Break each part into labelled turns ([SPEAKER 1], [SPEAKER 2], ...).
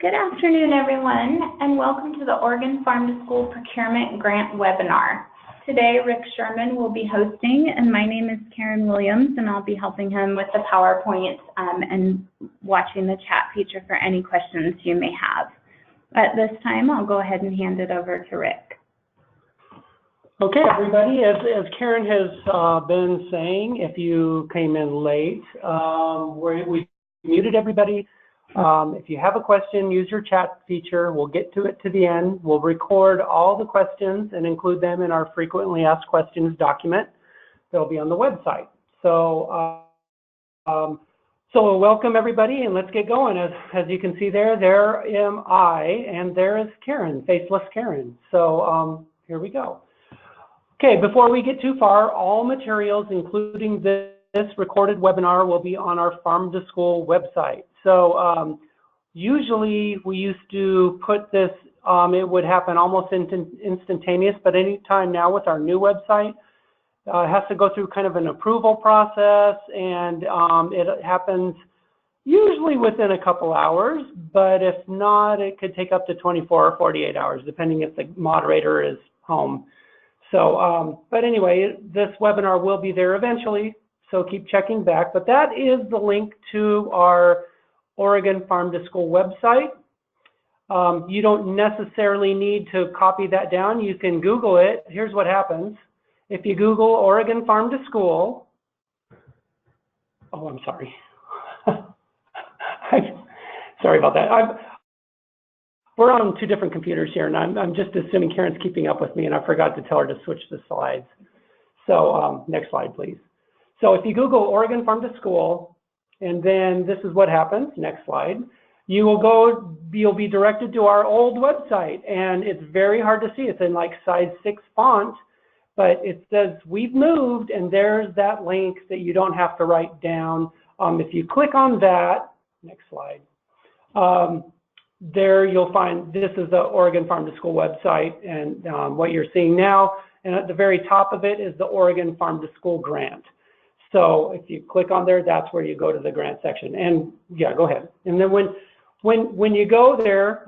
[SPEAKER 1] Good afternoon, everyone, and welcome to the Oregon Farm to School Procurement Grant webinar. Today, Rick Sherman will be hosting, and my name is Karen Williams, and I'll be helping him with the PowerPoint and watching the chat feature for any questions you may have. At this time, I'll go ahead and hand it over to Rick.
[SPEAKER 2] Okay, everybody, as Karen has been saying, if you came in late, we muted everybody. If you have a question, use your chat feature. We'll get to it to the end. We'll record all the questions and include them in our frequently asked questions document that'll be on the website. So welcome everybody, and let's get going. As you can see there am I, and there is Karen, faceless Karen. So here we go. Okay, before we get too far, all materials, including this recorded webinar, will be on our Farm to School website. So usually we used to put this, it would happen almost instantaneous, but anytime now with our new website, it has to go through kind of an approval process, and it happens usually within a couple hours, but if not, it could take up to 24 or 48 hours, depending if the moderator is home. So, but anyway, this webinar will be there eventually, so keep checking back. But that is the link to our Oregon Farm to School website. You don't necessarily need to copy that down. You can Google it. Here's what happens. If you Google Oregon Farm to School, oh, I'm sorry. Sorry about that. We're on two different computers here, and I'm just assuming Karen's keeping up with me, and I forgot to tell her to switch the slides. So next slide, please. So if you Google Oregon Farm to School, and then this is what happens, next slide, you'll be directed to our old website, and it's very hard to see. It's in like size 6 font, but it says we've moved, and there's that link that you don't have to write down. If you click on that, next slide, there you'll find this is the Oregon Farm to School website, and what you're seeing now, and at the very top of it is the Oregon Farm to School grant. So if you click on there, that's where you go to the grant section. And yeah, go ahead. And then when you go there,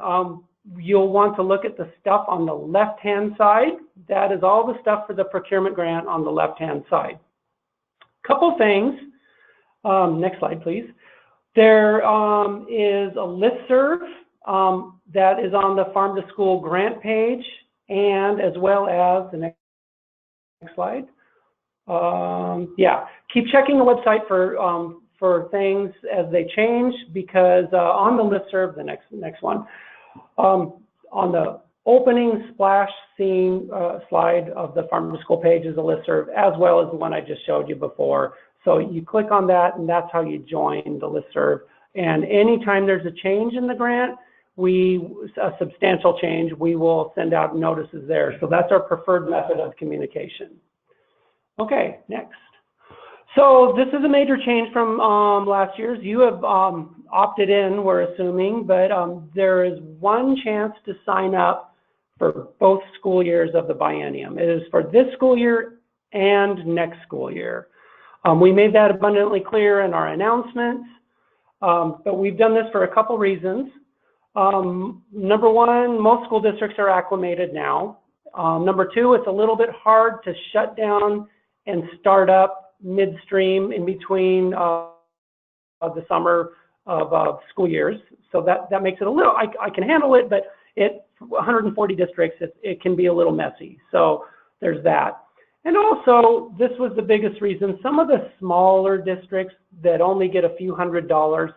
[SPEAKER 2] you'll want to look at the stuff on the left-hand side. That is all the stuff for the procurement grant on the left-hand side. Couple things. Next slide, please. There is a listserv that is on the Farm to School grant page, and as well as the next slide. Yeah, keep checking the website for things as they change, because on the listserv, the next one, on the opening splash scene slide of the Farm to School page is a listserv, as well as the one I just showed you before. So you click on that, and that's how you join the listserv. And anytime there's a change in the grant, a substantial change, we will send out notices there. So that's our preferred method of communication. Okay, next. So this is a major change from last year's. You have opted in, we're assuming, but there is one chance to sign up for both school years of the biennium. It is for this school year and next school year. We made that abundantly clear in our announcements, but we've done this for a couple reasons. Number one, most school districts are acclimated now. Number two, it's a little bit hard to shut down and start up midstream in between the summer of school years. So that makes it a little, I can handle it, but 140 districts, it can be a little messy. So there's that. And also, this was the biggest reason, some of the smaller districts that only get a few $100s,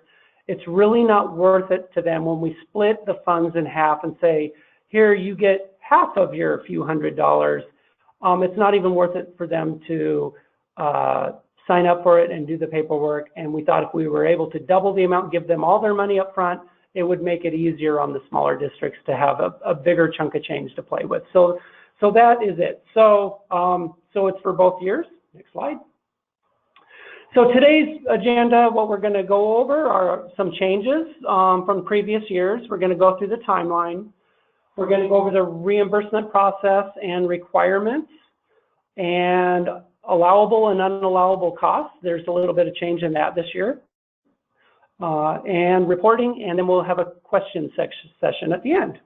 [SPEAKER 2] it's really not worth it to them when we split the funds in half and say, here, you get half of your few $100. It's not even worth it for them to sign up for it and do the paperwork. And we thought if we were able to double the amount, give them all their money up front, it would make it easier on the smaller districts to have a bigger chunk of change to play with. So that is it. So it's for both years. Next slide. So today's agenda, what we're going to go over are some changes from previous years. We're going to go through the timeline. We're going to go over the reimbursement process and requirements and allowable and unallowable costs. There's a little bit of change in that this year. And reporting, and then we'll have a question session at the end.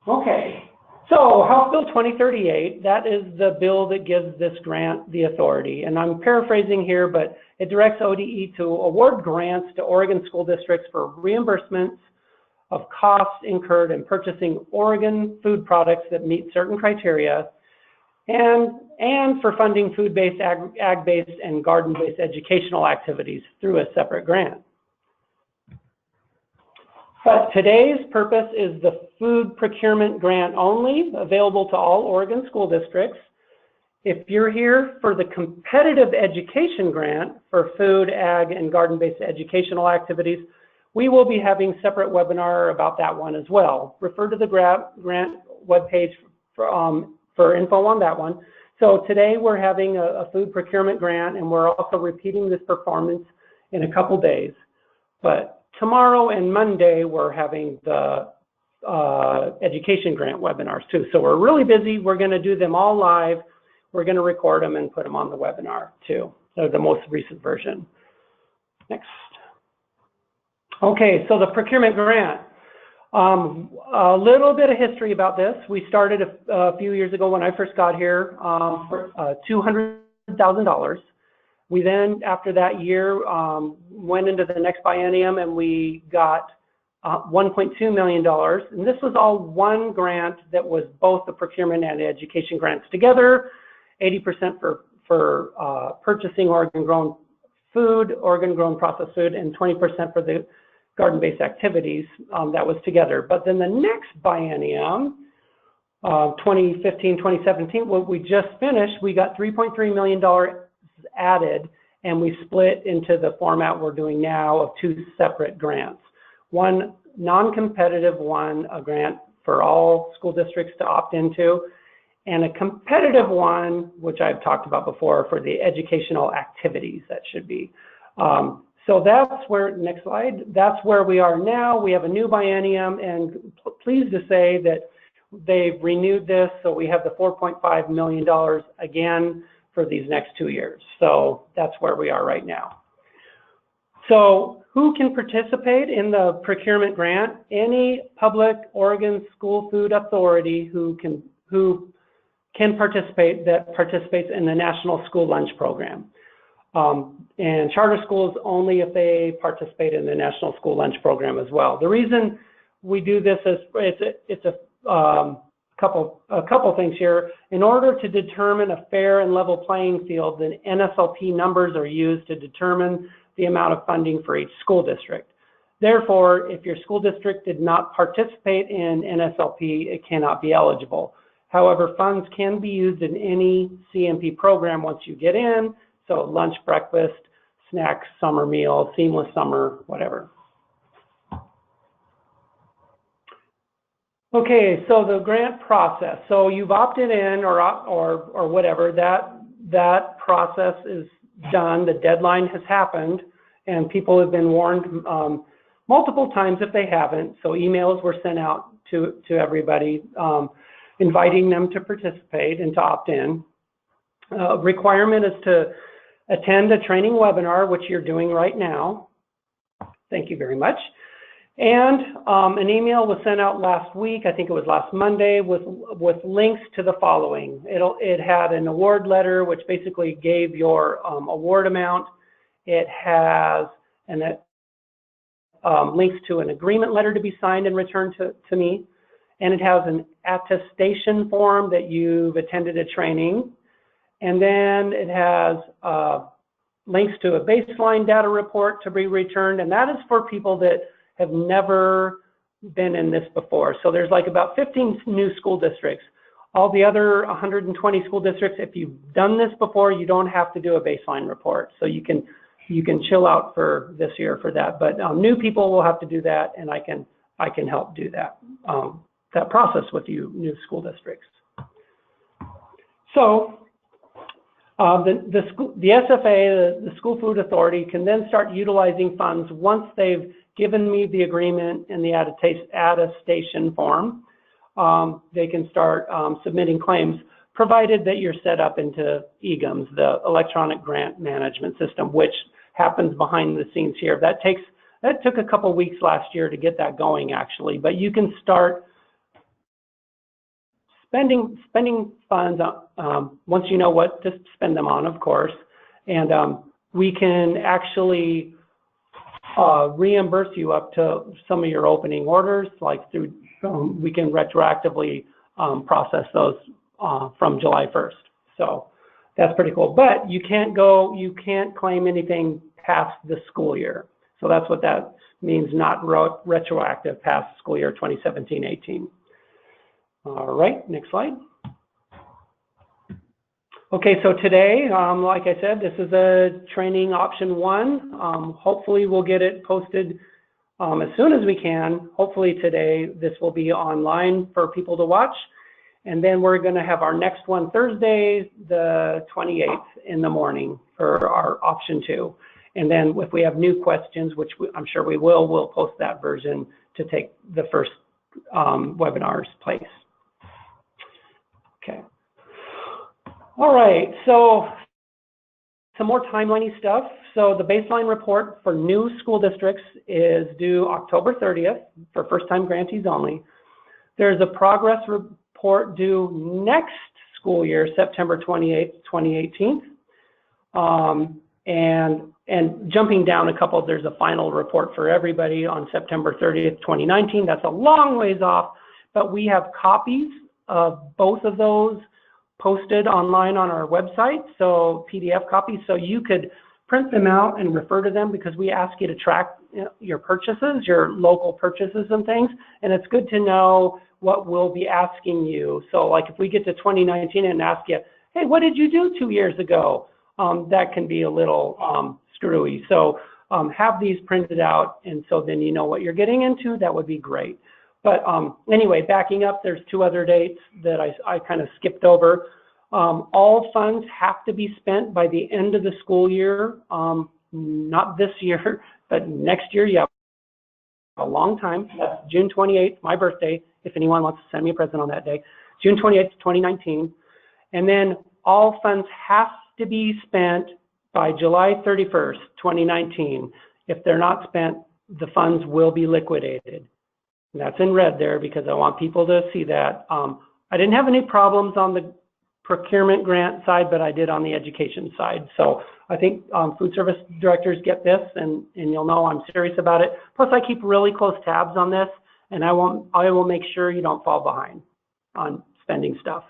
[SPEAKER 2] Okay. So House Bill 2038, that is the bill that gives this grant the authority. And I'm paraphrasing here, but it directs ODE to award grants to Oregon school districts for reimbursements of costs incurred in purchasing Oregon food products that meet certain criteria, and for funding food-based, ag-based, and garden-based educational activities through a separate grant. But today's purpose is the food procurement grant only, available to all Oregon school districts. If you're here for the competitive education grant for food, ag, and garden-based educational activities, we will be having a separate webinar about that one as well. Refer to the grant webpage for info on that one. So today we're having a food procurement grant, and we're also repeating this performance in a couple days. But tomorrow and Monday, we're having the education grant webinars too. So we're really busy. We're going to do them all live. We're going to record them and put them on the webinar too. So the most recent version. Next. Okay, so the procurement grant. A little bit of history about this. We started a few years ago when I first got here for $200,000. We then, after that year, went into the next biennium and we got $1.2 million. And this was all one grant that was both the procurement and the education grants together, 80% for purchasing Oregon-grown food, Oregon-grown processed food, and 20% for the garden-based activities. That was together. But then the next biennium, 2015, 2017, what we just finished, we got $3.3 million added, and we split into the format we're doing now of two separate grants. One non-competitive one, a grant for all school districts to opt into, and a competitive one, which I've talked about before, for the educational activities that should be. So that's where, next slide, that's where we are now. We have a new biennium, and pleased to say that they've renewed this, so we have the $4.5 million again for these next 2 years. So that's where we are right now. So who can participate in the procurement grant? Any public Oregon school food authority who can participate, that participates in the National School Lunch Program. And charter schools only if they participate in the National School Lunch Program as well. The reason we do this is it's a couple things here. In order to determine a fair and level playing field, the NSLP numbers are used to determine the amount of funding for each school district. Therefore, if your school district did not participate in NSLP, it cannot be eligible. However, funds can be used in any CMP program once you get in, so lunch, breakfast, snacks, summer meal, seamless summer, whatever. Okay, so the grant process. So you've opted in or whatever, that process is done, the deadline has happened, and people have been warned multiple times if they haven't. So emails were sent out to everybody, inviting them to participate and to opt in. Requirement is to attend a training webinar, which you're doing right now. Thank you very much. And an email was sent out last week, I think it was last Monday, with links to the following. It had an award letter, which basically gave your award amount. It has links to an agreement letter to be signed and returned to me. And it has an attestation form that you've attended a training. And then it has links to a baseline data report to be returned. And that is for people that have never been in this before. So there's like about 15 new school districts. All the other 120 school districts, if you've done this before, you don't have to do a baseline report. So you can chill out for this year for that. But new people will have to do that, and I can help do that that process with you, new school districts. So the SFA, the School Food Authority, can then start utilizing funds once they've given me the agreement and the attestation form. They can start submitting claims, provided that you're set up into EGMS, the Electronic Grant Management System, which happens behind the scenes here. That took a couple weeks last year to get that going, actually. But you can start spending funds once you know what to spend them on, of course. And we can actually reimburse you up to some of your opening orders, like through, we can retroactively process those from July 1st. So that's pretty cool. But you can't claim anything past the school year. So that's what that means, not retroactive past school year 2017-18. All right, next slide. Okay, so today, like I said, this is a training option 1. Hopefully we'll get it posted as soon as we can. Hopefully today, this will be online for people to watch. And then we're gonna have our next one Thursday, the 28th in the morning for our option 2. And then if we have new questions, which I'm sure we will, we'll post that version to take the first webinar's place. Okay. All right, so some more timeliney stuff. So the baseline report for new school districts is due October 30th for first-time grantees only. There's a progress report due next school year, September 28th, 2018. And jumping down a couple, there's a final report for everybody on September 30th, 2019. That's a long ways off, but we have copies of both of those posted online on our website, so PDF copies, so you could print them out and refer to them, because we ask you to track your purchases, your local purchases and things, and it's good to know what we'll be asking you. So like if we get to 2019 and ask you, hey, what did you do 2 years ago? That can be a little screwy. So have these printed out, and so then you know what you're getting into. That would be great. But anyway, backing up, there's 2 other dates that I kind of skipped over. All funds have to be spent by the end of the school year, not this year, but next year. You have a long time. That's June 28th, my birthday, if anyone wants to send me a present on that day. June 28th, 2019. And then all funds have to be spent by July 31st, 2019. If they're not spent, the funds will be liquidated. And that's in red there because I want people to see that. I didn't have any problems on the procurement grant side, but I did on the education side. So I think food service directors get this, and you'll know I'm serious about it. Plus, I keep really close tabs on this, and I will make sure you don't fall behind on spending stuff.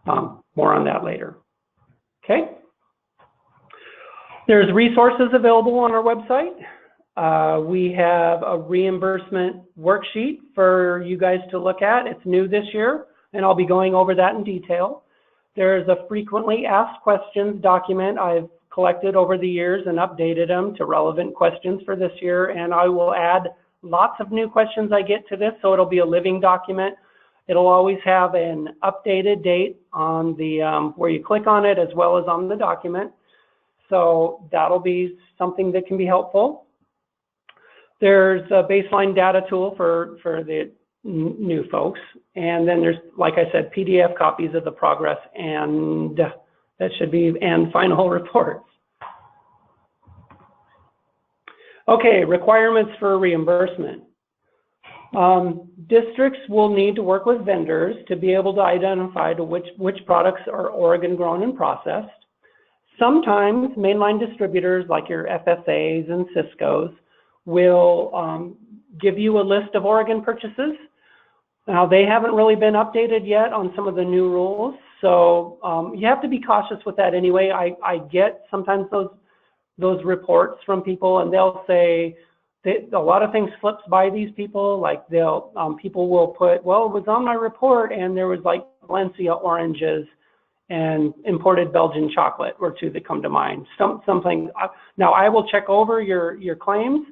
[SPEAKER 2] More on that later. Okay. There's resources available on our website. We have a reimbursement worksheet for you guys to look at. It's new this year, and I'll be going over that in detail. There's a frequently asked questions document I've collected over the years and updated them to relevant questions for this year, and I will add lots of new questions I get to this, so it'll be a living document. It'll always have an updated date on the where you click on it, as well as on the document. So that'll be something that can be helpful. There's a baseline data tool for the new folks. And then there's, like I said, PDF copies of the progress, and that should be, and final reports. Okay, requirements for reimbursement. Districts will need to work with vendors to be able to identify which products are Oregon grown and processed. Sometimes mainline distributors like your FSAs and Cisco's will give you a list of Oregon purchases. Now, they haven't really been updated yet on some of the new rules, so you have to be cautious with that anyway. I get sometimes those reports from people, and they'll say that a lot of things slips by these people. Like people will put, well, it was on my report, and there was like Valencia oranges and imported Belgian chocolate or two that come to mind. Something. Now, I will check over your claims,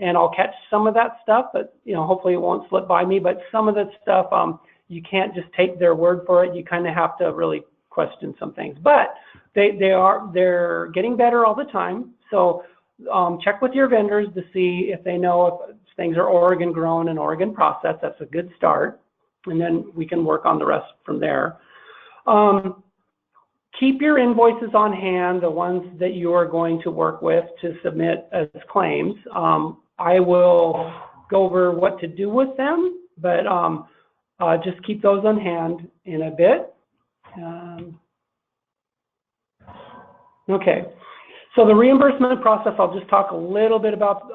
[SPEAKER 2] and I'll catch some of that stuff, but hopefully it won't slip by me. But some of that stuff, you can't just take their word for it. You kind of have to really question some things. But they're getting better all the time. So check with your vendors to see if they know if things are Oregon grown and Oregon processed. That's a good start, and then we can work on the rest from there. Keep your invoices on hand, the ones that you are going to work with to submit as claims. I will go over what to do with them, but just keep those on hand in a bit. Okay, so the reimbursement process, I'll just talk a little bit about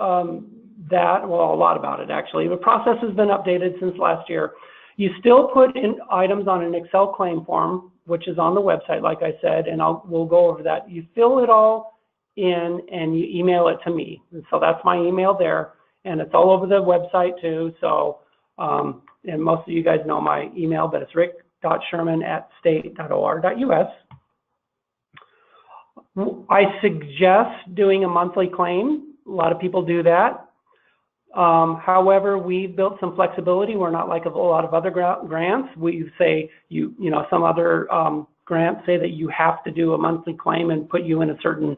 [SPEAKER 2] that, well, a lot about it actually. The process has been updated since last year. You still put in items on an Excel claim form, which is on the website, like I said, and we'll go over that. You fill it all in and you email it to me. And so that's my email there, and it's all over the website too. So, and most of you guys know my email, but it's rick.sherman@state.or.us. I suggest doing a monthly claim. A lot of people do that. However, we've built some flexibility. We're not like a lot of other grants. We say some other grants say that you have to do a monthly claim and put you in a certain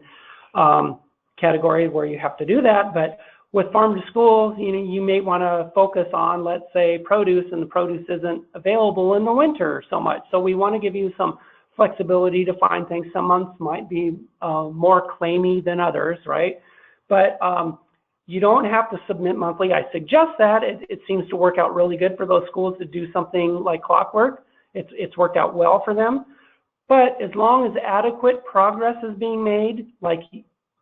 [SPEAKER 2] category where you have to do that. But with farm to school, you may want to focus on, let's say, produce, and the produce isn't available in the winter so much. So we want to give you some flexibility to find things. Some months might be more claimy than others, right? But you don't have to submit monthly. I suggest that. It seems to work out really good for those schools to do something like clockwork. It's worked out well for them. But as long as adequate progress is being made, like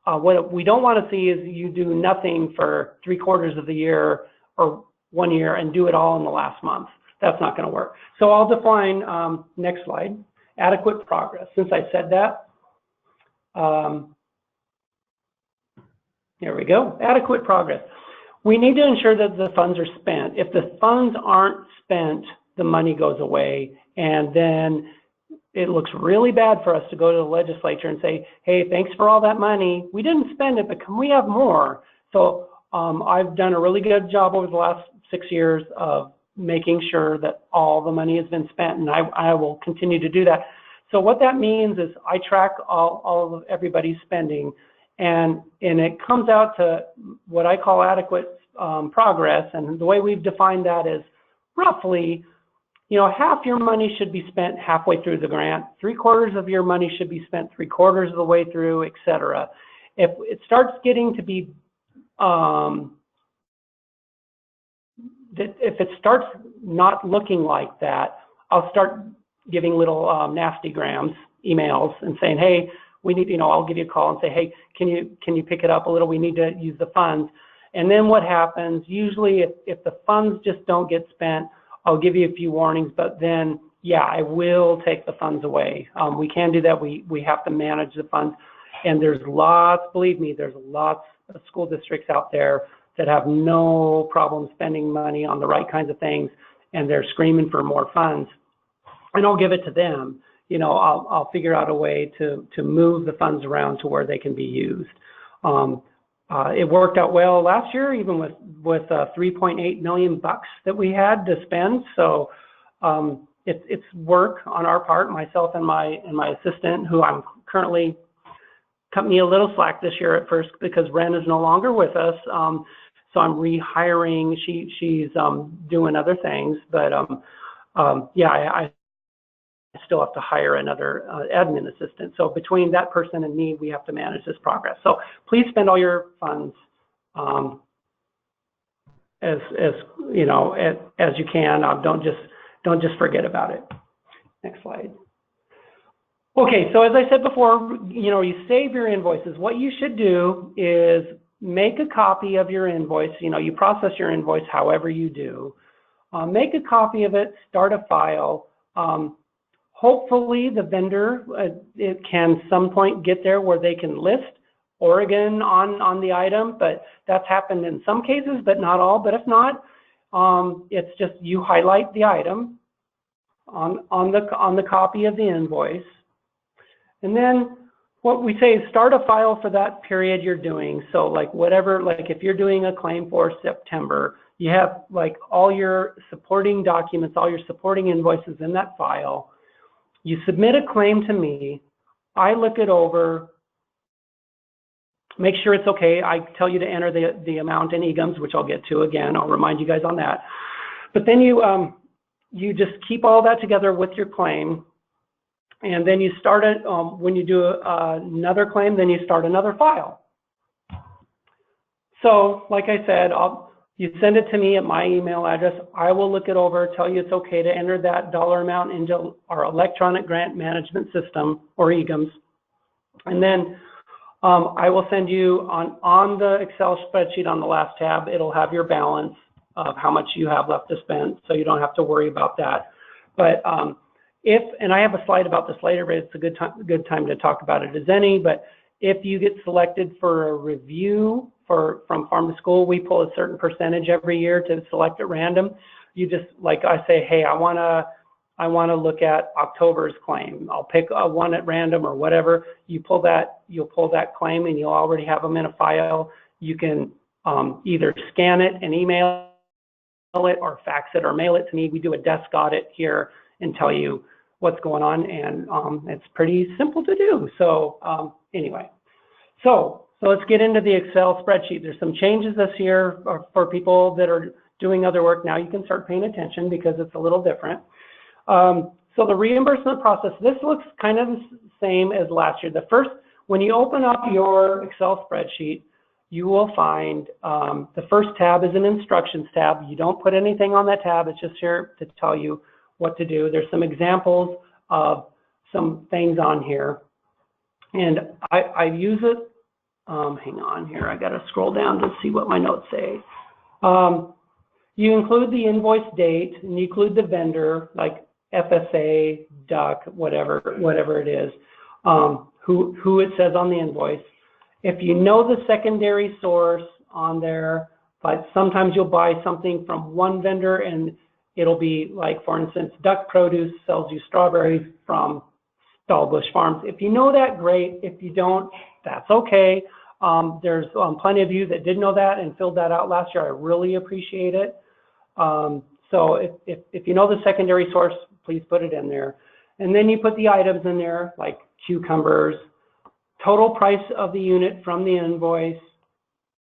[SPEAKER 2] what we don't want to see is you do nothing for 3/4 of the year or 1 year and do it all in the last month. That's not going to work. So I'll define, next slide, adequate progress. Since I said that, here we go, adequate progress. We need to ensure that the funds are spent. If the funds aren't spent, the money goes away, and then it looks really bad for us to go to the legislature and say, hey, thanks for all that money. We didn't spend it, but can we have more? So I've done a really good job over the last 6 years of making sure that all the money has been spent, and I will continue to do that. So what that means is I track all of everybody's spending, and it comes out to what I call adequate progress. And the way we've defined that is roughly, half your money should be spent halfway through the grant, 3/4 of your money should be spent 3/4 of the way through, etc. If it starts getting to be, if it starts not looking like that, I'll start giving little nasty grams, emails, and saying, hey, we need, I'll give you a call and say, hey, can you pick it up a little? We need to use the funds. And then what happens, usually if the funds just don't get spent, I'll give you a few warnings, but then, yeah, I will take the funds away. We can do that. We have to manage the funds. And there's lots, believe me, there's lots of school districts out there that have no problem spending money on the right kinds of things, and they're screaming for more funds. And I'll give it to them. You know, I'll figure out a way to move the funds around to where they can be used. It worked out well last year, even with 3.8 million bucks that we had to spend. So it's work on our part, myself and my assistant, who I'm currently cut me a little slack this year at first because Ren is no longer with us. So I'm rehiring. She's doing other things, but yeah, I still have to hire another admin assistant. So between that person and me, we have to manage this progress. So please spend all your funds as you know, as you can. Don't just forget about it. Next slide. Okay, so as I said before, you know, you save your invoices. What you should do is make a copy of your invoice. You know, you process your invoice however you do. Make a copy of it, start a file. Hopefully the vendor, it can some point get there where they can list Oregon on the item, but that's happened in some cases, but not all. But if not, it's just you highlight the item on the copy of the invoice. And then what we say is start a file for that period you're doing. So like whatever, like if you're doing a claim for September, you have like all your supporting documents, all your supporting invoices in that file. You submit a claim to me. I look it over, make sure it's okay. I tell you to enter the amount in EGMs, which I'll get to again. I'll remind you guys on that. But then you just keep all that together with your claim. And then you start it, when you do another claim, then you start another file. So like I said, you send it to me at my email address. I will look it over, tell you it's okay to enter that dollar amount into our electronic grant management system, or EGMs. And then I will send you on the Excel spreadsheet on the last tab, it'll have your balance of how much you have left to spend, so you don't have to worry about that. But and I have a slide about this later, but it's a good time to talk about it as any, but if you get selected for a review from Farm to School, we pull a certain percentage every year to select at random. You just, like I say, hey, I want to look at October's claim. I'll pick one at random or whatever. You'll pull that claim and you'll already have them in a file. You can either scan it and email it or fax it or mail it to me. We do a desk audit here and tell you what's going on, and it's pretty simple to do. So anyway, so let's get into the Excel spreadsheet. There's some changes this year for people that are doing other work. Now you can start paying attention because it's a little different. So the reimbursement process, this looks kind of the same as last year. When you open up your Excel spreadsheet, you will find the first tab is an instructions tab. You don't put anything on that tab. It's just here to tell you what to do. There's some examples of some things on here, and I use it. Hang on here, I got to scroll down to see what my notes say. You include the invoice date, and you include the vendor, like FSA, DUC, whatever it is, who it says on the invoice. If you know the secondary source on there, but sometimes you'll buy something from one vendor and it'll be like, for instance, Duck Produce sells you strawberries from Stallbush Farms. If you know that, great. If you don't, that's okay. There's plenty of you that did know that and filled that out last year. I really appreciate it. So if you know the secondary source, please put it in there. And then you put the items in there, like cucumbers, total price of the unit from the invoice,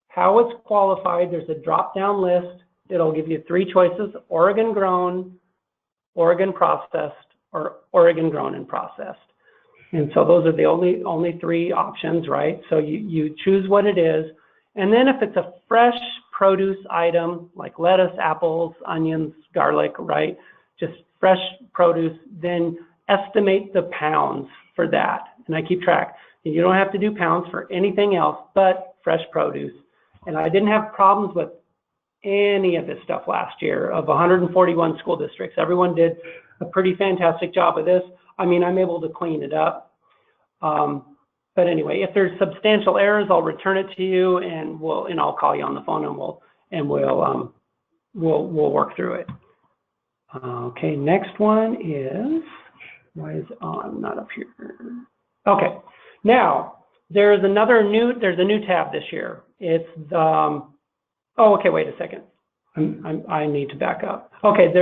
[SPEAKER 2] how it's qualified. There's a drop-down list. It'll give you 3 choices: Oregon grown, Oregon processed, or Oregon grown and processed. And so those are the only 3 options, right? So you choose what it is. And then if it's a fresh produce item, like lettuce, apples, onions, garlic, right? Just fresh produce, then estimate the pounds for that. And I keep track. And you don't have to do pounds for anything else but fresh produce. And I didn't have problems with any of this stuff last year. Of 141 school districts, everyone did a pretty fantastic job of this. I mean, I'm able to clean it up. But but anyway, if there's substantial errors, I'll return it to you, and I'll call you on the phone, and we'll work through it. Okay, next one is, why is not up here? Okay, now there's a new tab this year. It's the, oh, okay, wait a second. I need to back up. Okay,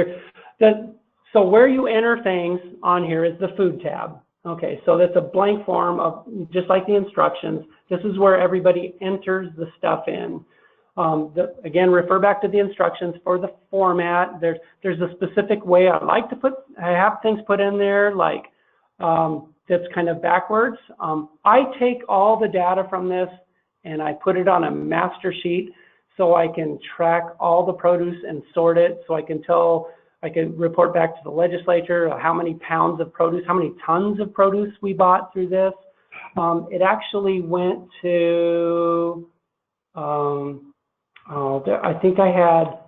[SPEAKER 2] so where you enter things on here is the food tab. Okay, so that's a blank form of, just like the instructions. This is where everybody enters the stuff in. Again, refer back to the instructions for the format. There's a specific way I like to have things put in there, like that's kind of backwards. I take all the data from this and I put it on a master sheet so I can track all the produce and sort it, so I can report back to the legislature how many pounds of produce, how many tons of produce we bought through this. It actually went to, I think I had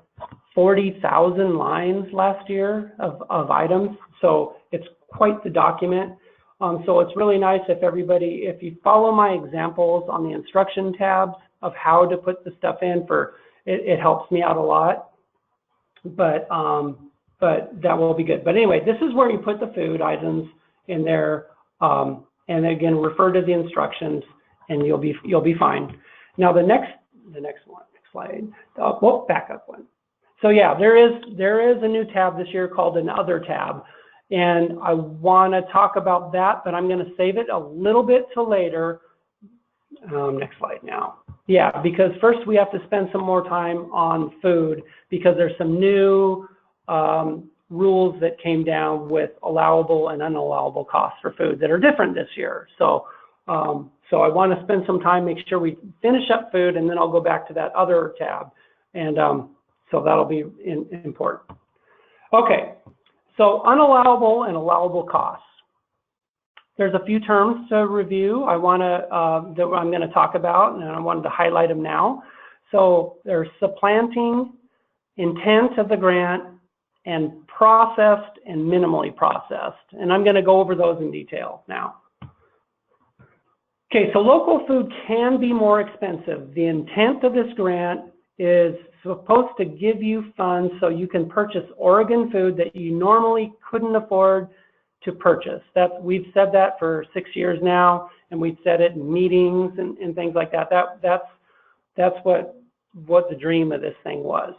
[SPEAKER 2] 40,000 lines last year of items, so it's quite the document. So it's really nice if you follow my examples on the instruction tabs of how to put the stuff in, it helps me out a lot. But that will be good. But anyway, this is where you put the food items in there, and again, refer to the instructions, and you'll be fine. Now the next one, next slide. Well, back up one. So yeah, there is a new tab this year called an Other tab, and I want to talk about that, but I'm going to save it a little bit till later. Next slide now. Yeah, because first we have to spend some more time on food, because there's some new rules that came down with allowable and unallowable costs for food that are different this year. So I want to spend some time, make sure we finish up food, and then I'll go back to that Other tab, and so that'll be important. Okay, so unallowable and allowable costs. There's a few terms to review that I'm going to talk about, and I wanted to highlight them now. So there's supplanting, intent of the grant, and processed and minimally processed. And I'm going to go over those in detail now. Okay, so local food can be more expensive. The intent of this grant is supposed to give you funds so you can purchase Oregon food that you normally couldn't afford to purchase. We've said that for 6 years now, and we've said it in meetings and things like that. That's what the dream of this thing was.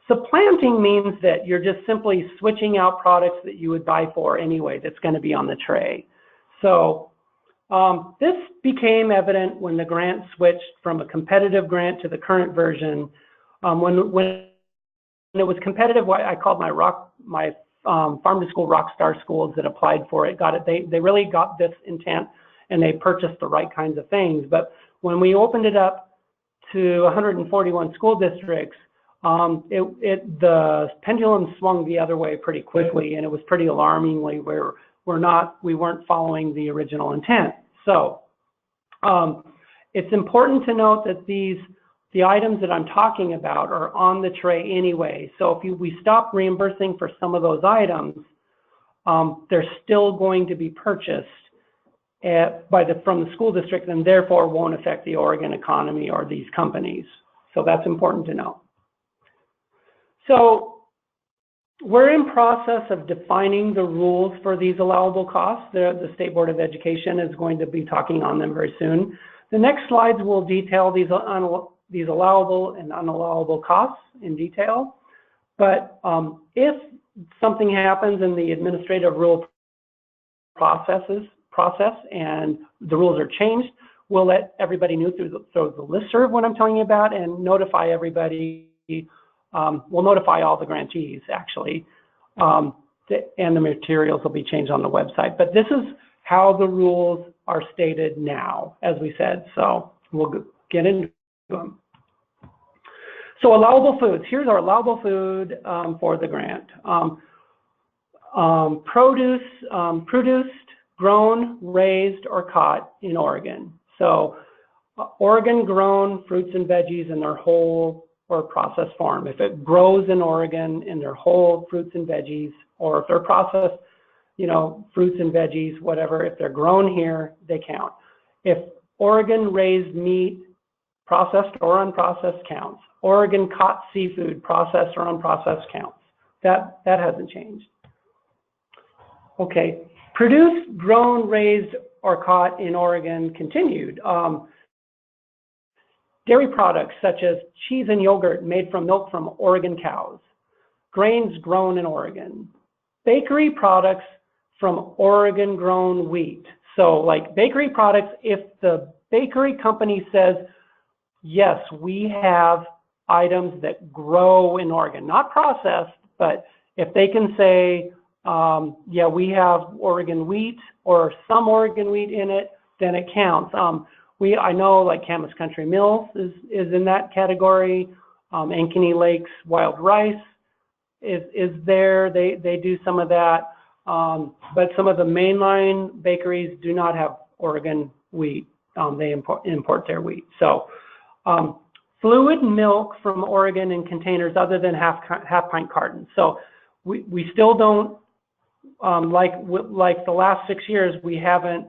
[SPEAKER 2] Supplanting means that you're just simply switching out products that you would buy for anyway that's going to be on the tray. So this became evident when the grant switched from a competitive grant to the current version. When it was competitive, I called my farm to school rock star schools that applied for it, they really got this intent, and they purchased the right kinds of things. But when we opened it up to 141 school districts, the pendulum swung the other way pretty quickly, and it was pretty alarmingly where we weren't following the original intent. So it's important to note that the items that I'm talking about are on the tray anyway. So if we stop reimbursing for some of those items, they're still going to be purchased from the school district, and therefore won't affect the Oregon economy or these companies. So that's important to know. So we're in process of defining the rules for these allowable costs. The State Board of Education is going to be talking on them very soon. The next slides will detail these allowable and unallowable costs in detail. But if something happens in the administrative rule process and the rules are changed, we'll let everybody know through the listserv what I'm telling you about, and notify everybody. We'll notify all the grantees, actually, and the materials will be changed on the website. But this is how the rules are stated now, as we said. So we'll get into them. So allowable foods. Here's our allowable food for the grant. Produced, grown, raised, or caught in Oregon. So Oregon grown fruits and veggies in their whole or processed form. If it grows in Oregon in their whole fruits and veggies, or if they're processed, fruits and veggies, whatever, if they're grown here, they count. If Oregon raised meat, processed or unprocessed counts. Oregon caught seafood, processed or unprocessed counts. That hasn't changed. Okay, produced, grown, raised, or caught in Oregon continued. Dairy products such as cheese and yogurt made from milk from Oregon cows. Grains grown in Oregon. Bakery products from Oregon grown wheat. So like bakery products, if the bakery company says, yes, we have items that grow in Oregon, not processed, but if they can say, yeah, we have Oregon wheat or some Oregon wheat in it, then it counts. I know like Camas Country Mills is in that category. Ankeny Lakes Wild Rice is there. They do some of that. But some of the mainline bakeries do not have Oregon wheat. They import their wheat. So fluid milk from Oregon in containers other than half pint cartons. So we still don't, like the last 6 years, we haven't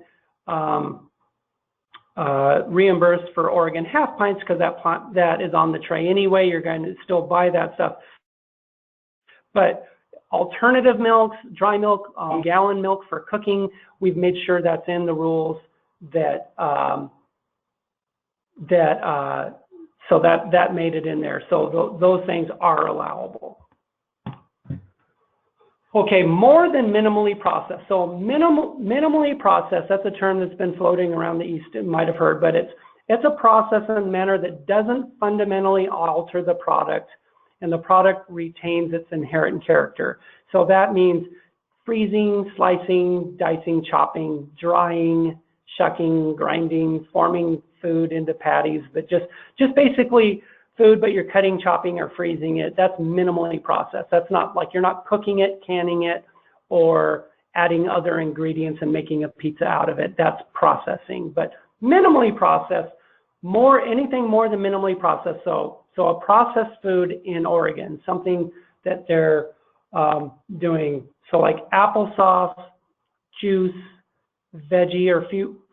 [SPEAKER 2] reimbursed for Oregon half pints because that is on the tray anyway. You're going to still buy that stuff. But alternative milks, dry milk, gallon milk for cooking, we've made sure that's in the rules so that made it in there. So those things are allowable. Okay, more than minimally processed. So minimally processed, that's a term that's been floating around the East, you might have heard, but it's a process in a manner that doesn't fundamentally alter the product, and the product retains its inherent character. So that means freezing, slicing, dicing, chopping, drying, shucking, grinding, forming food into patties, but just basically food, but you're cutting, chopping, or freezing it. That's minimally processed. That's not like you're not cooking it, canning it, or adding other ingredients and making a pizza out of it. That's processing. But minimally processed, anything more than minimally processed. So a processed food in Oregon, something that they're doing. So like applesauce, juice, veggie or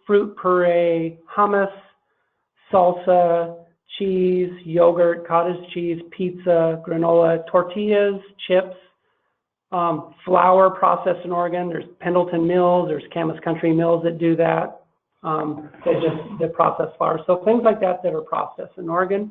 [SPEAKER 2] fruit puree, hummus, salsa, cheese, yogurt, cottage cheese, pizza, granola, tortillas, chips, flour processed in Oregon. There's Pendleton Mills, there's Camas Country Mills that do that. They process flour. So things like that are processed in Oregon.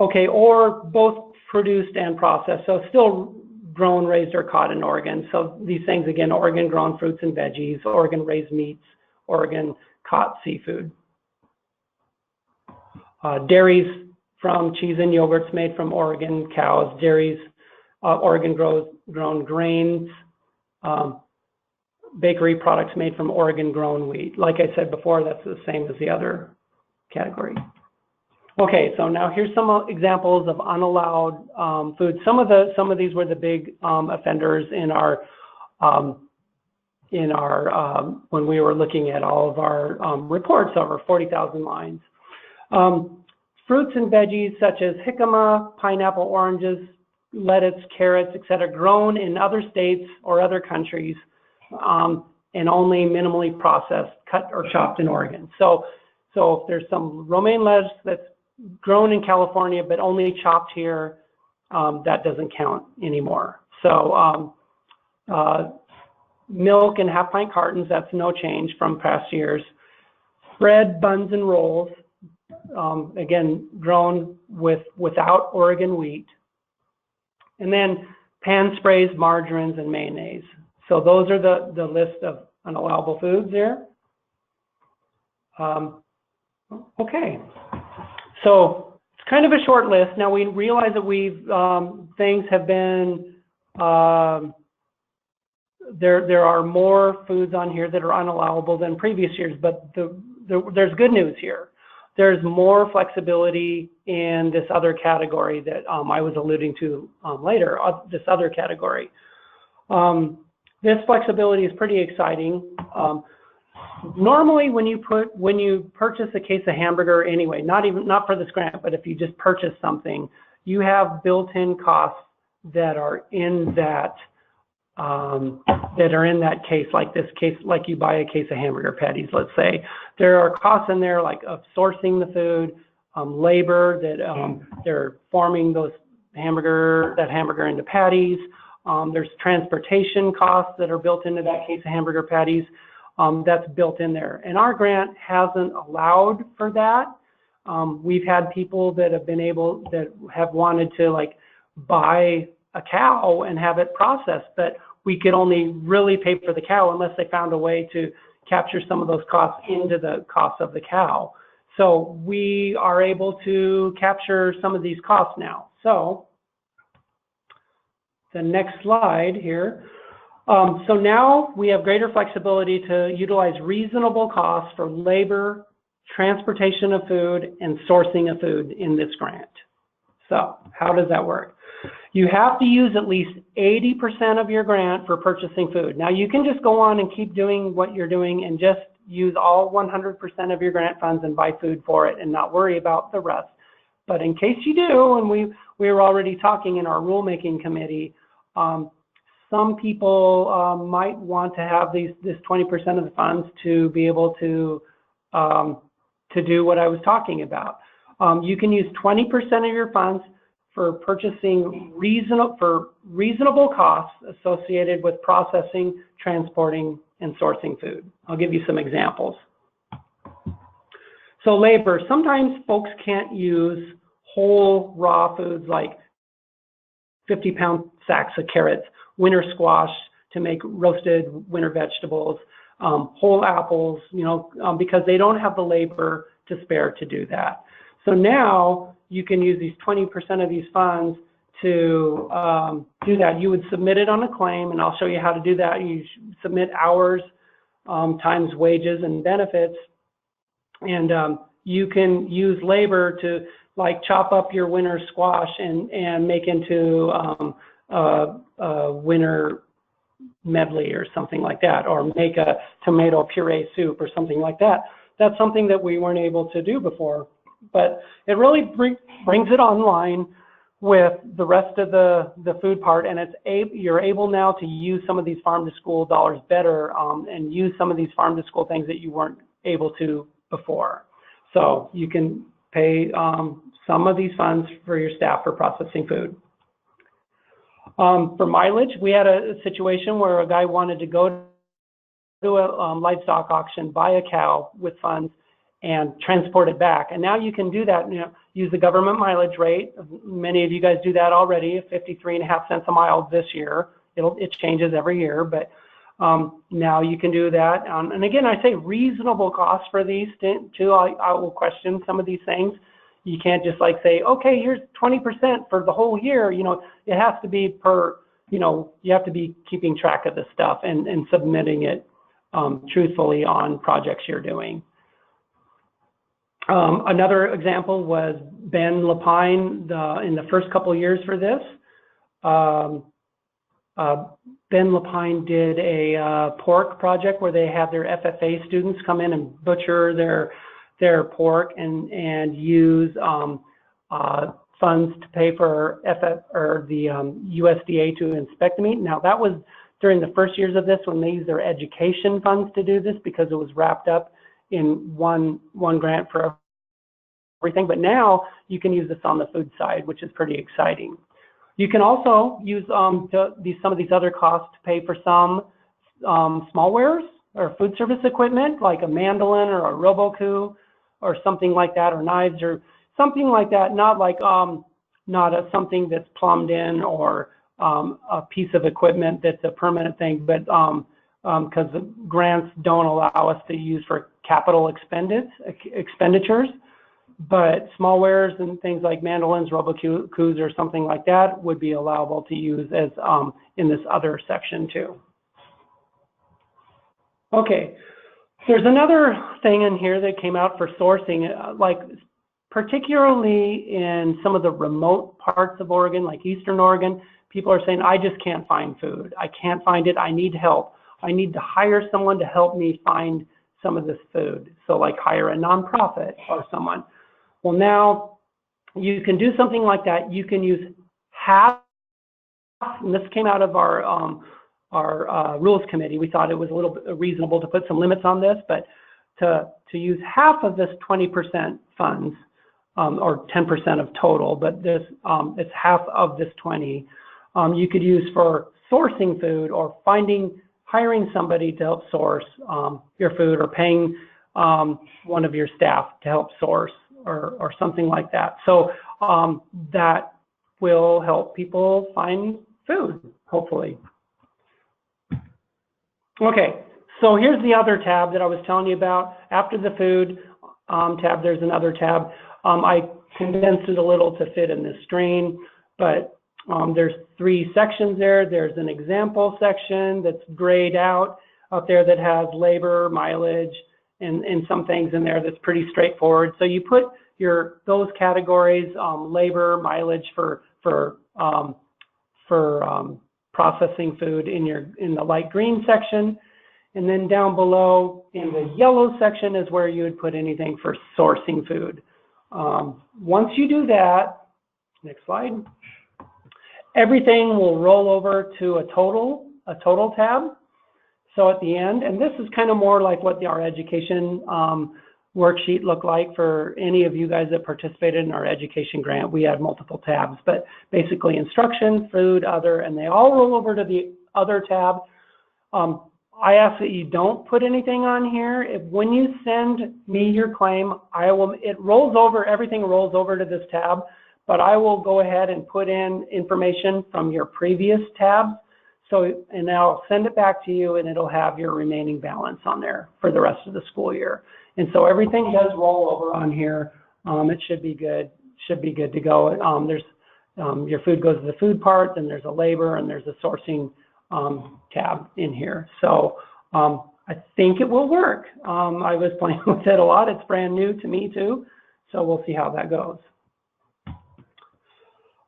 [SPEAKER 2] Okay, or both produced and processed. So still grown, raised, or caught in Oregon. So these things, again, Oregon grown fruits and veggies, Oregon raised meats, Oregon caught seafood. Dairies from cheese and yogurts made from Oregon cows, dairies, Oregon grown grains, bakery products made from Oregon grown wheat. Like I said before, that's the same as the other category. Okay, so now here's some examples of unallowed foods. Some of these were the big offenders in our when we were looking at all of our reports over 40,000 lines. Fruits and veggies such as jicama, pineapple, oranges, lettuce, carrots, etc., grown in other states or other countries, and only minimally processed, cut or chopped in Oregon. So if there's some romaine lettuce that's grown in California but only chopped here, that doesn't count anymore. So milk and half pint cartons, that's no change from past years. Bread, buns, and rolls, again, grown without Oregon wheat. And then pan sprays, margarines, and mayonnaise. So those are the list of unallowable foods there. Okay, so it's kind of a short list. Now we realize that things have been, there are more foods on here that are unallowable than previous years, but there's good news here. There's more flexibility in this other category that I was alluding to later, this other category. This flexibility is pretty exciting. Normally when you purchase a case of hamburger anyway, not for this grant, but if you just purchase something, you have built-in costs that are in that that are in that case, like this case, like you buy a case of hamburger patties, let's say. There are costs in there like of sourcing the food, labor that they're forming those hamburger into patties. There's transportation costs that are built into that case of hamburger patties. That's built in there. And our grant hasn't allowed for that. We've had people that have wanted to like buy a cow and have it processed, but we could only really pay for the cow unless they found a way to capture some of those costs into the cost of the cow. So we are able to capture some of these costs now. So the next slide here. So now we have greater flexibility to utilize reasonable costs for labor, transportation of food, and sourcing of food in this grant. So how does that work? You have to use at least 80% of your grant for purchasing food. Now you can just go on and keep doing what you're doing and just use all 100% of your grant funds and buy food for it and not worry about the rest. But in case you do, and we were already talking in our rulemaking committee, some people might want to have this 20% of the funds to be able to do what I was talking about. You can use 20% of your funds for purchasing reasonable costs associated with processing, transporting, and sourcing food. I'll give you some examples. So labor, sometimes folks can't use whole raw foods like 50-pound sacks of carrots, winter squash to make roasted winter vegetables, whole apples, because they don't have the labor to spare to do that. So now you can use these 20% of these funds to do that. You would submit it on a claim, and I'll show you how to do that. You submit hours times wages and benefits, and you can use labor to like chop up your winter squash and make into a winter medley or something like that, or make a tomato puree soup or something like that. That's something that we weren't able to do before, but it really brings it online with the rest of the food part, and you're able now to use some of these farm to school dollars better and use some of these farm to school things that you weren't able to before. So you can pay some of these funds for your staff for processing food. For mileage, we had a situation where a guy wanted to go to a livestock auction, buy a cow with funds, and transport it back. And now you can do that, use the government mileage rate. Many of you guys do that already, 53.5 cents a mile this year. It changes every year, but now you can do that. And again, I say reasonable costs for these too. I will question some of these things. You can't just like say, okay, here's 20% for the whole year. It has to be per, you have to be keeping track of the stuff and submitting it truthfully on projects you're doing. Another example was Ben Lapine in the first couple of years for this. Ben Lapine did a pork project where they had their FFA students come in and butcher their pork and use funds to pay for the USDA to inspect the meat. Now that was during the first years of this when they used their education funds to do this because it was wrapped up in one grant for everything. But now you can use this on the food side, which is pretty exciting. You can also use some of these other costs to pay for some smallwares or food service equipment like a mandolin or a Roboku or something like that, or knives or something like that, not like something that's plumbed in or a piece of equipment that's a permanent thing, but because the grants don't allow us to use for capital expenditures, but smallwares and things like mandolins, Robokus, or something like that would be allowable to use as in this other section too. Okay. There's another thing in here that came out for sourcing, like particularly in some of the remote parts of Oregon, like Eastern Oregon, people are saying, I just can't find food. I can't find it. I need help. I need to hire someone to help me find some of this food. So like hire a nonprofit or someone. Well, now you can do something like that. You can use half, and this came out of our rules committee, we thought it was a little bit reasonable to put some limits on this, but to use half of this 20% funds, or 10% of total, but this it's half of this 20, you could use for sourcing food or hiring somebody to help source your food, or paying one of your staff to help source, or something like that. So that will help people find food, hopefully. Okay, so here's the other tab that I was telling you about. After the food tab, there's another tab. I condensed it a little to fit in this screen, but there's 3 sections there. There's an example section that's grayed out up there that has labor, mileage, and some things in there that's pretty straightforward. So you put those categories, labor, mileage for processing food in the light green section, and then down below in the yellow section is where you would put anything for sourcing food. Once you do that, next slide, everything will roll over to a total tab. So at the end, and this is kind of more like what our education worksheet looked like for any of you guys that participated in our education grant. We had multiple tabs, but basically instruction, food, other, and they all roll over to the other tab. I ask that you don't put anything on here. When you send me your claim, everything rolls over to this tab, but I will go ahead and put in information from your previous tabs. And I'll send it back to you, and it'll have your remaining balance on there for the rest of the school year. And so everything does roll over on here. It should be good to go. Your food goes to the food part, then there's a labor, and there's a sourcing tab in here. So I think it will work. I was playing with it a lot. It's brand new to me too. So we'll see how that goes.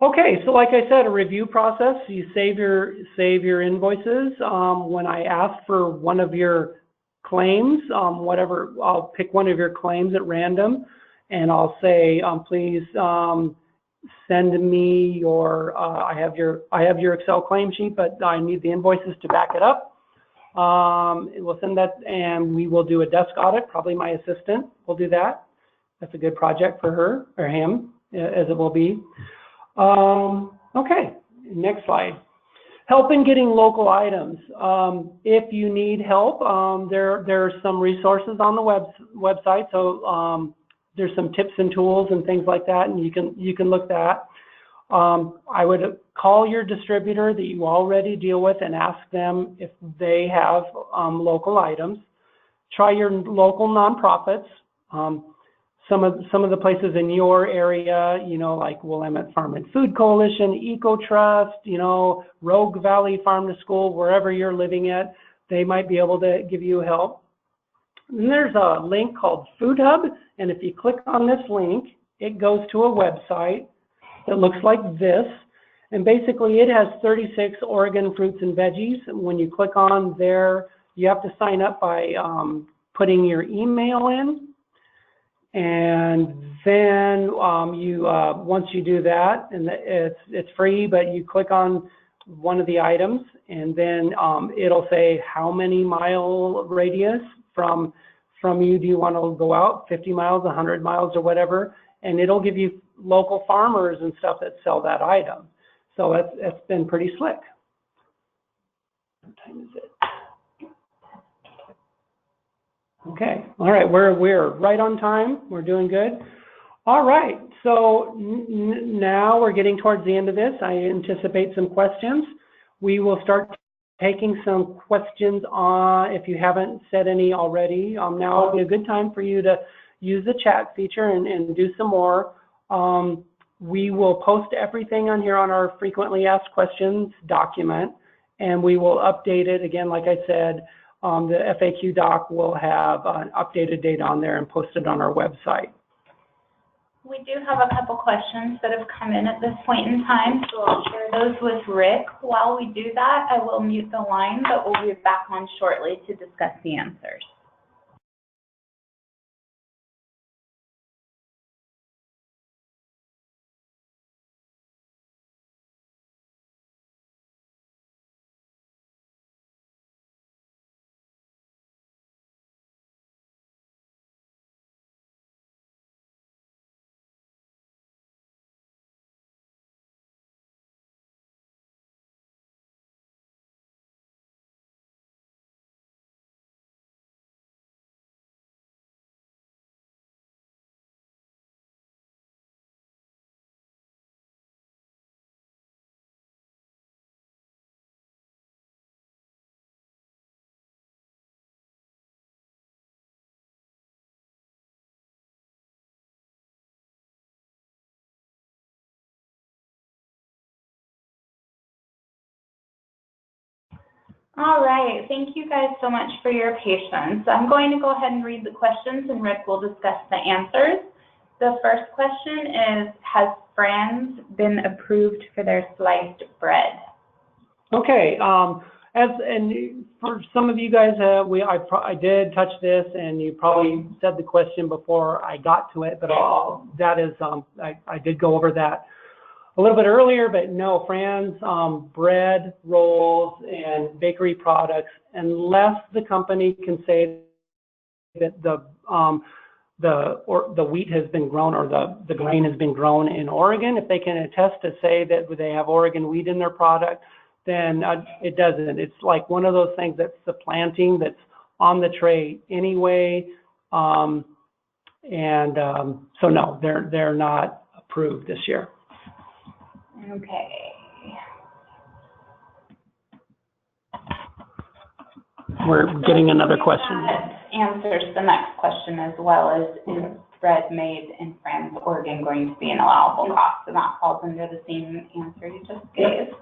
[SPEAKER 2] Okay, so like I said, a review process. You save your invoices. When I ask for one of your claims, I'll pick one of your claims at random, and I'll say, please send me your. I have your Excel claim sheet, but I need the invoices to back it up. We'll send that, and we will do a desk audit. Probably my assistant will do that. That's a good project for her or him, as it will be. Okay, next slide. Help in getting local items. If you need help, there are some resources on the website. So there's some tips and tools and things like that, and you can look that. I would call your distributor that you already deal with and ask them if they have local items. Try your local nonprofits. Some of the places in your area, like Willamette Farm and Food Coalition, Eco Trust, Rogue Valley Farm to School, wherever you're living at, they might be able to give you help. And there's a link called Food Hub, and if you click on this link, it goes to a website that looks like this, and basically it has 36 Oregon fruits and veggies. And when you click on there, you have to sign up by putting your email in. And then once you do that, and it's free, but you click on one of the items, and then it'll say how many mile radius from you do you want to go out, 50 miles, 100 miles, or whatever, and it'll give you local farmers and stuff that sell that item. So it's been pretty slick. What time is it? Okay, all right, we're right on time. We're doing good. All right, so now we're getting towards the end of this. I anticipate some questions. We will start taking some questions on, if you haven't said any already. Now would be a good time for you to use the chat feature and do some more. We will post everything on here on our frequently asked questions document, and we will update it again, like I said. The FAQ doc will have updated data on there and posted on our website.
[SPEAKER 1] We do have a couple questions that have come in at this point in time, so I'll share those with Rick. While we do that, I will mute the line, but we'll be back on shortly to discuss the answers. All right, thank you guys so much for your patience. I'm going to go ahead and read the questions and Rick will discuss the answers. The first question is, has Franz been approved for their sliced bread?
[SPEAKER 2] Okay, and for some of you guys, I did touch this, and you probably said the question before I got to it, but I did go over that a little bit earlier. But no, Franz, bread, rolls, and bakery products, unless the company can say that the wheat has been grown or the grain has been grown in Oregon, if they can attest to say that they have Oregon wheat in their product, then it doesn't. It's like one of those things that's supplanting, that's on the tray anyway. So no, they're not approved this year.
[SPEAKER 1] Okay.
[SPEAKER 2] We're getting another question.
[SPEAKER 1] That answers the next question as well. Is bread made in France, Oregon going to be an allowable cost? So that falls under the same answer you just gave.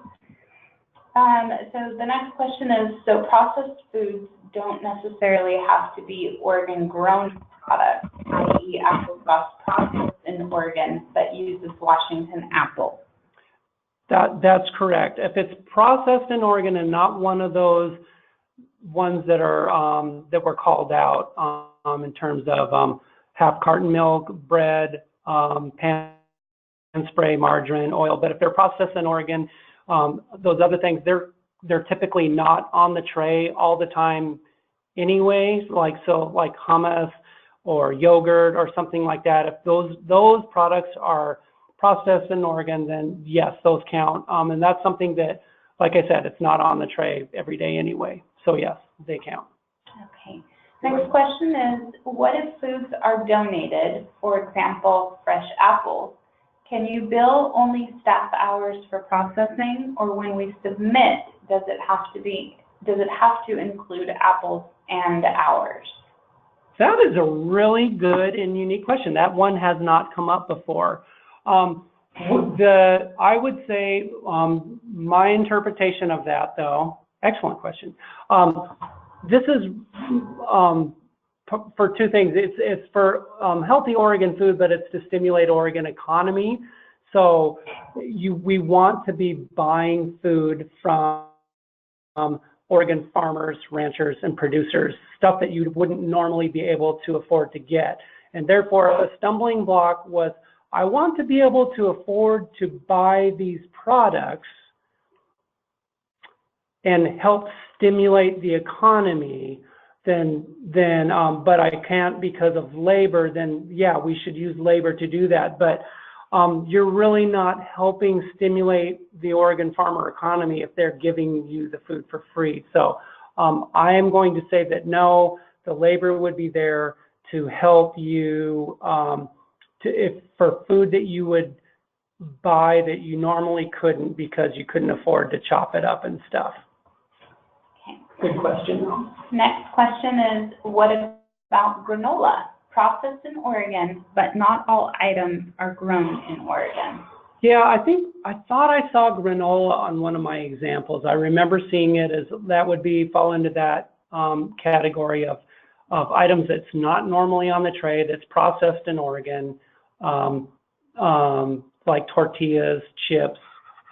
[SPEAKER 1] So the next question is, so processed foods don't necessarily have to be Oregon grown products, i.e. applesauce processed in Oregon but uses Washington apples.
[SPEAKER 2] That's correct. If it's processed in Oregon and not one of those ones that are that were called out in terms of half carton milk, bread, pan spray, margarine, oil, but if they're processed in Oregon, those other things, they're typically not on the tray all the time anyway, like hummus or yogurt or something like that. If those products are processed in Oregon, then yes, those count. And that's something that, like I said, it's not on the tray every day anyway. So yes, they count.
[SPEAKER 1] Okay. Next question is, what if foods are donated, for example, fresh apples? Can you bill only staff hours for processing, or when we submit, does it have to include apples and hours?
[SPEAKER 2] That is a really good and unique question. That one has not come up before. I would say my interpretation of that, though, excellent question. This is for two things. It's for healthy Oregon food, but it's to stimulate Oregon economy. So we want to be buying food from Oregon farmers, ranchers, and producers, stuff that you wouldn't normally be able to afford to get. And therefore, a stumbling block was, I want to be able to afford to buy these products and help stimulate the economy, but I can't because of labor, then yeah, we should use labor to do that. But you're really not helping stimulate the Oregon farmer economy if they're giving you the food for free. So I am going to say that no, the labor would be there to help you for food that you would buy that you normally couldn't because you couldn't afford to chop it up and stuff. Good question.
[SPEAKER 1] Next question is, what about granola? Processed in Oregon, but not all items are grown in Oregon.
[SPEAKER 2] Yeah, I thought I saw granola on one of my examples. I remember seeing it as that would fall into that category of items that's not normally on the tray, that's processed in Oregon, like tortillas, chips,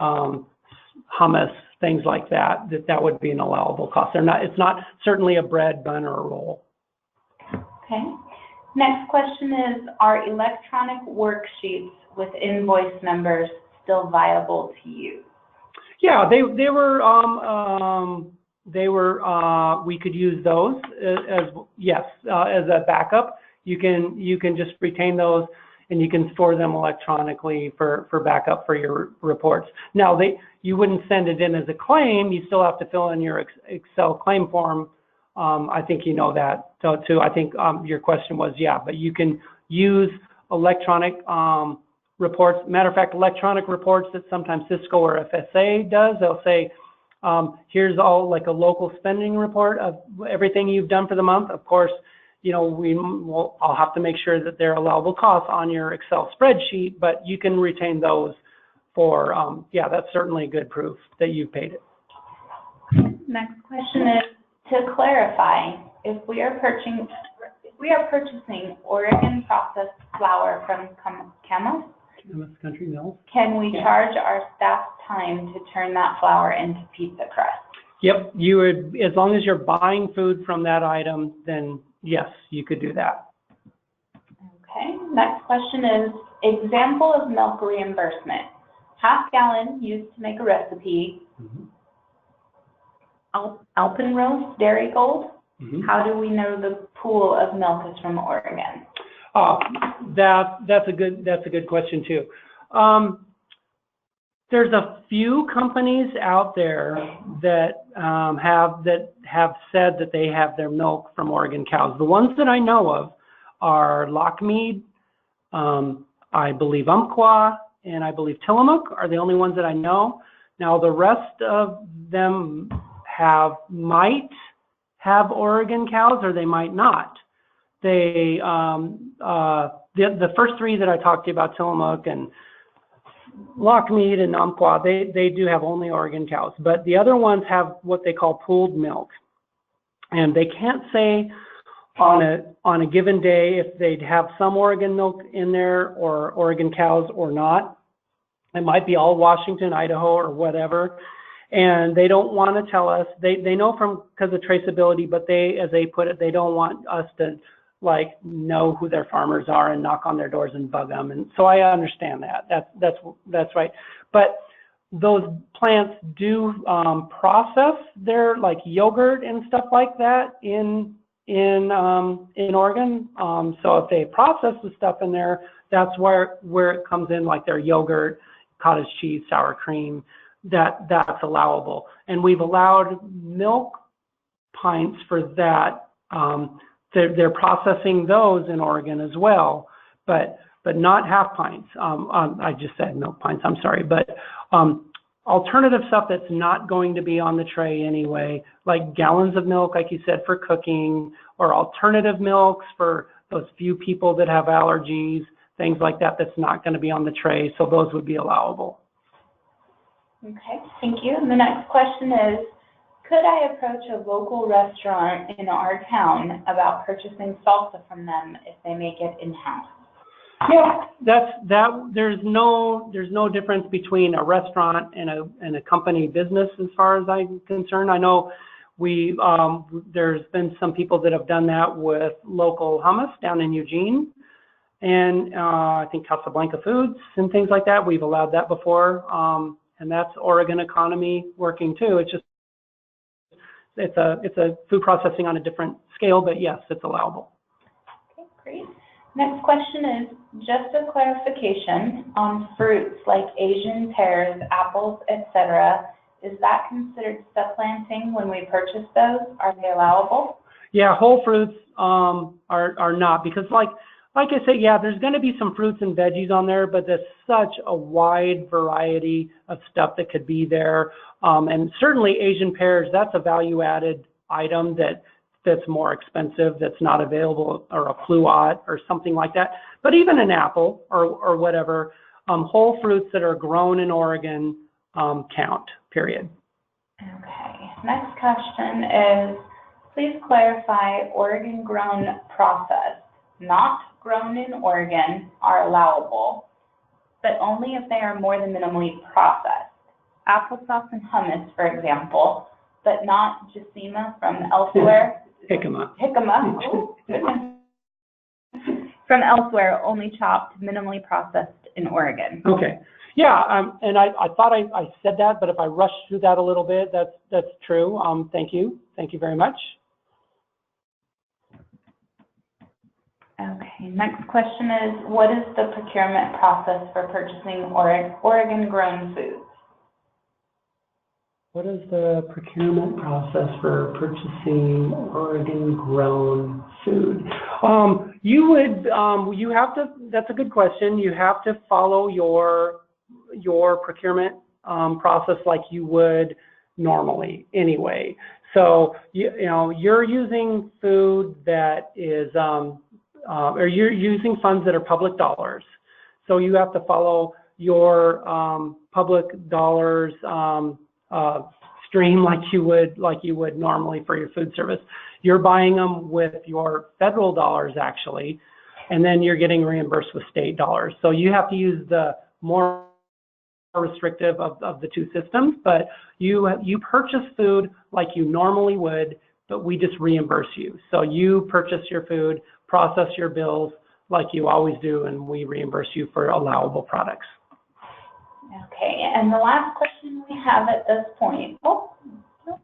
[SPEAKER 2] hummus, things like that. That would be an allowable cost. It's not certainly a bread, bun, or a roll.
[SPEAKER 1] Okay. Next question is, are electronic worksheets with invoice numbers still viable to use? Yeah, they were.
[SPEAKER 2] We could use those as a backup. You can just retain those, and you can store them electronically for backup for your reports. Now, you wouldn't send it in as a claim. You still have to fill in your Excel claim form. I think you know that too. I think your question was, yeah, but you can use electronic reports. Matter of fact, electronic reports that sometimes Cisco or FSA does. They'll say, here's all like a local spending report of everything you've done for the month. Of course, you know, I'll have to make sure that they're allowable costs on your Excel spreadsheet, but you can retain those for, yeah, that's certainly good proof that you've paid it.
[SPEAKER 1] Next question is, to clarify, if we are purchasing Oregon processed flour from Camas,
[SPEAKER 2] Country Mills.
[SPEAKER 1] can we charge our staff time to turn that flour into pizza crust?
[SPEAKER 2] Yep, you would, as long as you're buying food from that item, then yes, you could do that.
[SPEAKER 1] Okay, next question is, example of milk reimbursement. Half gallon used to make a recipe. Alpenrose, Dairy Gold. How do we know the pool of milk is from Oregon?
[SPEAKER 2] That's a good question too. There's a few companies out there that have said that they have their milk from Oregon cows. The ones that I know of are Lockmead, I believe Umpqua, and I believe Tillamook are the only ones that I know. Now the rest of them might have Oregon cows, or they might not. They the first three that I talked to you about, Tillamook and Lockmead and Umpqua, they do have only Oregon cows, but the other ones have what they call pooled milk, and they can't say on a given day if they'd have some Oregon milk in there or Oregon cows or not. It might be all Washington, Idaho, or whatever, and they don't want to tell us. They know because of traceability, but as they put it, they don't want us to know who their farmers are and knock on their doors and bug them. And so I understand that. That's right. But those plants do process their yogurt and stuff like that in Oregon. So if they process the stuff in there, that's where it comes in, like their yogurt, cottage cheese, sour cream. That's allowable. And we've allowed milk pints for that. They're processing those in Oregon as well, but not half pints. I just said milk pints, I'm sorry. But alternative stuff that's not going to be on the tray anyway, like gallons of milk, like you said, for cooking, or alternative milks for those few people that have allergies, things like that, that's not going to be on the tray. So those would be allowable.
[SPEAKER 1] Okay, thank you. And the next question is, could I approach a local restaurant in our town about purchasing salsa from them if they make it in-house?
[SPEAKER 2] Yeah, there's no difference between a restaurant and a company business as far as I'm concerned. I know there's been some people that have done that with local hummus down in Eugene, and I think Casablanca Foods and things like that. We've allowed that before, and that's Oregon economy working too. It's a food processing on a different scale, but yes, it's allowable.
[SPEAKER 1] Okay, great. Next question is just a clarification on fruits like Asian pears, apples, etc. Is that considered supplanting when we purchase those? Are they allowable?
[SPEAKER 2] Yeah, whole fruits are not, because like I said, yeah, there's going to be some fruits and veggies on there, but there's such a wide variety of stuff that could be there. And certainly Asian pears, that's a value-added item that's more expensive, that's not available, or a pluot or something like that. But even an apple or whatever, whole fruits that are grown in Oregon count, period.
[SPEAKER 1] Okay. Next question is, please clarify Oregon-grown processed, not grown in Oregon, are allowable, but only if they are more than minimally processed. Applesauce and hummus, for example, but not Jacima from elsewhere.
[SPEAKER 2] Jicama.
[SPEAKER 1] Oh, goodness. From elsewhere, only chopped, minimally processed in Oregon.
[SPEAKER 2] Okay. Yeah, and I thought I said that, but if I rushed through that a little bit, that's true. Thank you. Thank you very much.
[SPEAKER 1] Okay, next question is, what is the procurement process for purchasing Oregon-grown foods?
[SPEAKER 2] What is the procurement process for purchasing Oregon-grown food? You have to, that's a good question. You have to follow your procurement process like you would normally anyway. So, you're using food that is, or you're using funds that are public dollars. So you have to follow your public dollars stream like you would normally for your food service. You're buying them with your federal dollars actually, and then you're getting reimbursed with state dollars. So you have to use the more restrictive of the two systems, but you purchase food like you normally would, but we just reimburse you. So you purchase your food, process your bills like you always do, and we reimburse you for allowable products.
[SPEAKER 1] Okay, and the last question we have at this point,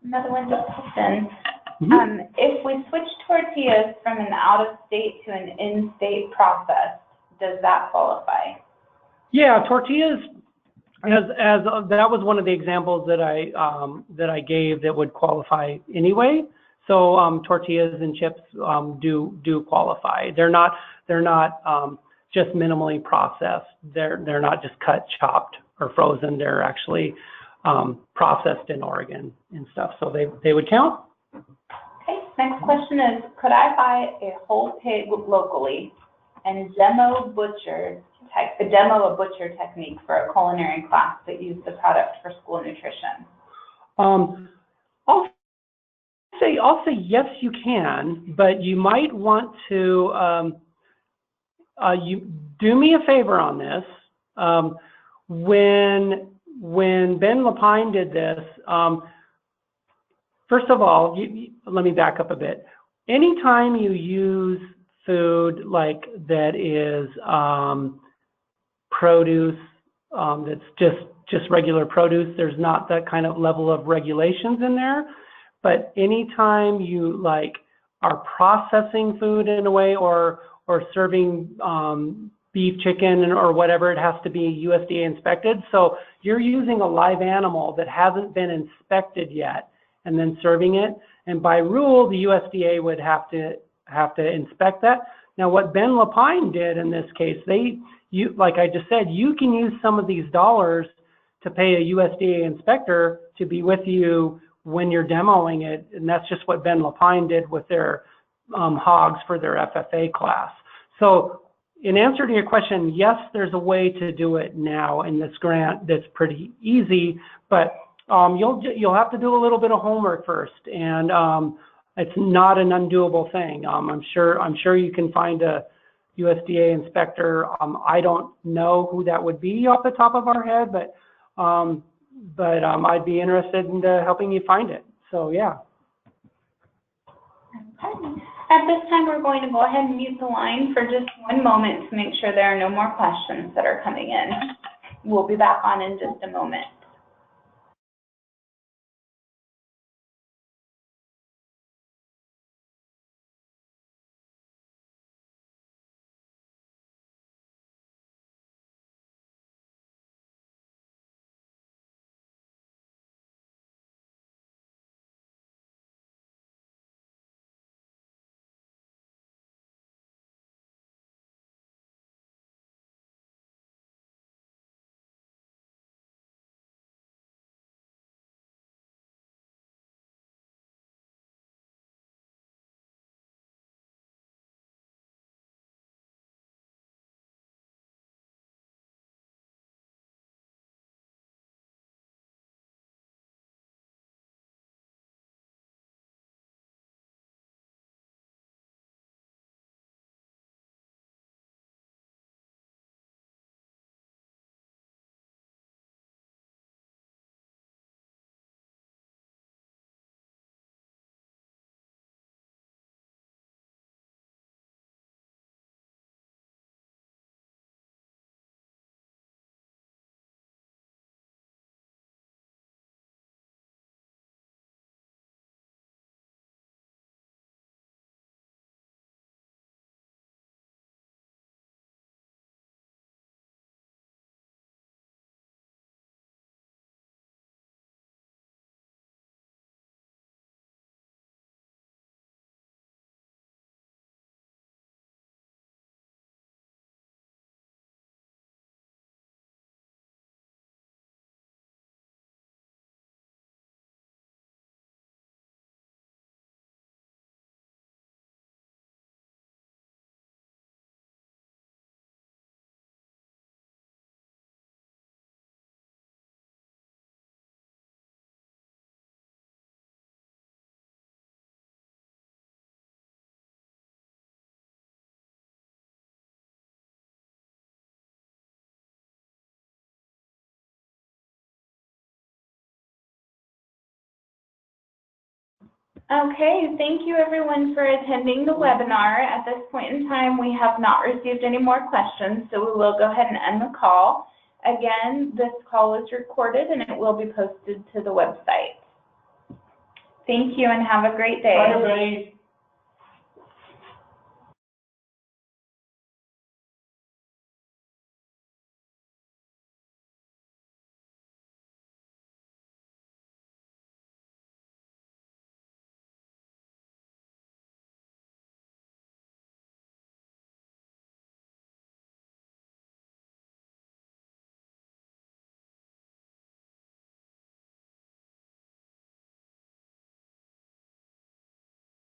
[SPEAKER 1] another one just popped in. If we switch tortillas from an out-of-state to an in-state process, does that qualify?
[SPEAKER 2] Yeah, tortillas, as that was one of the examples that I gave that would qualify anyway. So tortillas and chips do qualify. They're not just minimally processed. They're not just cut, chopped, or frozen. They're actually processed in Oregon and stuff. So they would count.
[SPEAKER 1] Okay. Next question is: could I buy a whole pig locally and demo a butcher technique for a culinary class that used the product for school nutrition?
[SPEAKER 2] I'll say yes, you can, but you might want to you do me a favor on this. When Ben Lapine did this, first of all, let me back up a bit. Anytime you use food like that is produce, that's just regular produce, there's not that kind of level of regulations in there. But anytime you are processing food in a way or serving beef, chicken, or whatever, it has to be USDA inspected. So you're using a live animal that hasn't been inspected yet and then serving it. And by rule, the USDA would have to inspect that. Now, what Ben Lapine did in this case, like I just said, you can use some of these dollars to pay a USDA inspector to be with you when you're demoing it, and that's just what Ben Lapine did with their hogs for their FFA class. So in answer to your question, yes, there's a way to do it now in this grant that's pretty easy, but you'll have to do a little bit of homework first, and it's not an undoable thing. I'm sure you can find a USDA inspector. I don't know who that would be off the top of our head, but I'd be interested in helping you find it. So yeah.
[SPEAKER 1] Okay. At this time, we're going to go ahead and mute the line for just one moment to make sure there are no more questions that are coming in. We'll be back on in just a moment. Okay, thank you everyone for attending the webinar. At this point in time, we have not received any more questions, so we will go ahead and end the call. Again, this call is recorded and it will be posted to the website. Thank you and have a great day.
[SPEAKER 2] Bye, everybody.